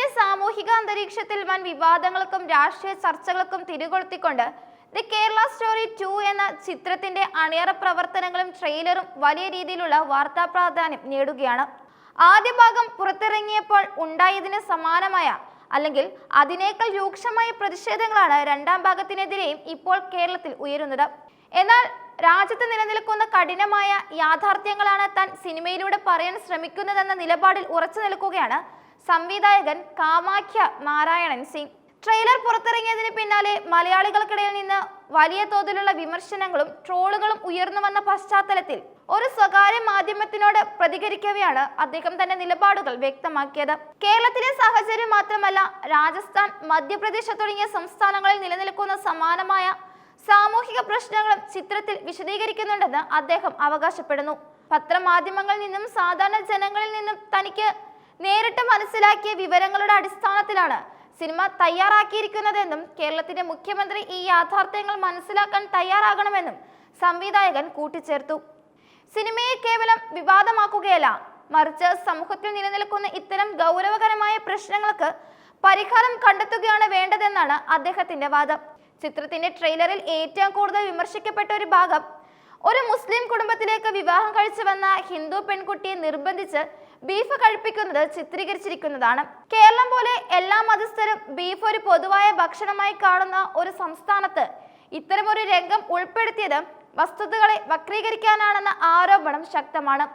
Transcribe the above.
കേരളത്തിന്റെ സാമൂഹിക അന്തരീക്ഷത്തിൽ വൻ വിവാദങ്ങൾക്കും രാഷ്ട്രീയ ചർച്ചകൾക്കും തിരികൊളുത്തിക്കൊണ്ട് ദി കേരള സ്റ്റോറി 2 എന്ന ചിത്രത്തിന്റെ അണിയറ പ്രവർത്തനങ്ങളും ട്രെയിലറും വലിയ രീതിയിലുള്ള വാർത്താ പ്രാധാന്യം നേടുകയാണ്. ആദ്യ ഭാഗം പുറത്തിറങ്ങിയപ്പോൾ ഉണ്ടായതിന് സമാനമായ അല്ലെങ്കിൽ അതിനേക്കാൾ രൂക്ഷമായ പ്രതിഷേധങ്ങളാണ് രണ്ടാം ഭാഗത്തിനെതിരെയും ഇപ്പോൾ കേരളത്തിൽ ഉയരുന്നത്. എന്നാൽ രാജ്യത്ത് നിലനിൽക്കുന്ന കഠിനമായ യാഥാർത്ഥ്യങ്ങളാണ് താൻ സിനിമയിലൂടെ പറയാൻ ശ്രമിക്കുന്നതെന്ന നിലപാടിൽ ഉറച്ചു നിൽക്കുകയാണ് സംവിധായകൻ കാമാഖ്യ നാരായണൻ സിംഗ്. ട്രെയിലർ പുറത്തിറങ്ങിയതിന് പിന്നാലെ മലയാളികൾക്കിടയിൽ നിന്ന് വലിയ തോതിലുള്ള വിമർശനങ്ങളും ട്രോളുകളും ഉയർന്നു വന്ന പശ്ചാത്തലത്തിൽ ഒരു സ്വകാര്യ മാധ്യമത്തിനോട് പ്രതികരിക്കവെയാണ് അദ്ദേഹം തന്റെ നിലപാടുകൾ വ്യക്തമാക്കിയത്. കേരളത്തിലെ സാഹചര്യം മാത്രമല്ല, രാജസ്ഥാൻ, മധ്യപ്രദേശ് തുടങ്ങിയ സംസ്ഥാനങ്ങളിൽ നിലനിൽക്കുന്ന സമാനമായ സാമൂഹിക പ്രശ്നങ്ങളും ചിത്രത്തിൽ വിശദീകരിക്കുന്നുണ്ടെന്ന് അദ്ദേഹം അവകാശപ്പെടുന്നു. പത്രമാധ്യമങ്ങളിൽ നിന്നും സാധാരണ ജനങ്ങളിൽ നിന്നും തനിക്ക് നേരിട്ട് മനസ്സിലാക്കിയ വിവരങ്ങളുടെ അടിസ്ഥാനത്തിലാണ് സിനിമ തയ്യാറാക്കിയിരിക്കുന്നതെന്നും കേരളത്തിന്റെ മുഖ്യമന്ത്രി ഈ യാഥാർത്ഥ്യങ്ങൾ മനസ്സിലാക്കാൻ തയ്യാറാകണമെന്നും സംവിധായകൻ കൂട്ടിച്ചേർത്തു. സിനിമയെ കേവലം വിവാദമാക്കുകയല്ല, മറിച്ച് സമൂഹത്തിൽ നിലനിൽക്കുന്ന ഇത്തരം ഗൗരവകരമായ പ്രശ്നങ്ങൾക്ക് പരിഹാരം കണ്ടെത്തുകയാണ് വേണ്ടതെന്നാണ് അദ്ദേഹത്തിന്റെ വാദം. ചിത്രത്തിന്റെ ട്രെയിലറിൽ ഏറ്റവും കൂടുതൽ വിമർശിക്കപ്പെട്ട ഒരു ഭാഗം ഒരു മുസ്ലിം കുടുംബത്തിലേക്ക് വിവാഹം കഴിച്ചു വന്ന ഹിന്ദു പെൺകുട്ടിയെ നിർബന്ധിച്ച് ബീഫ് കഴിപ്പിക്കുന്നത് ചിത്രീകരിച്ചിരിക്കുന്നതാണ്. കേരളം പോലെ എല്ലാ മതസ്ഥരും ബീഫ് ഒരു പൊതുവായ ഭക്ഷണമായി കാണുന്ന ഒരു സംസ്ഥാനത്ത് ഇത്തരമൊരു രംഗം ഉൾപ്പെടുത്തിയത് വസ്തുതകളെ വക്രീകരിക്കാനാണെന്ന ആരോപണം ശക്തമാണ്.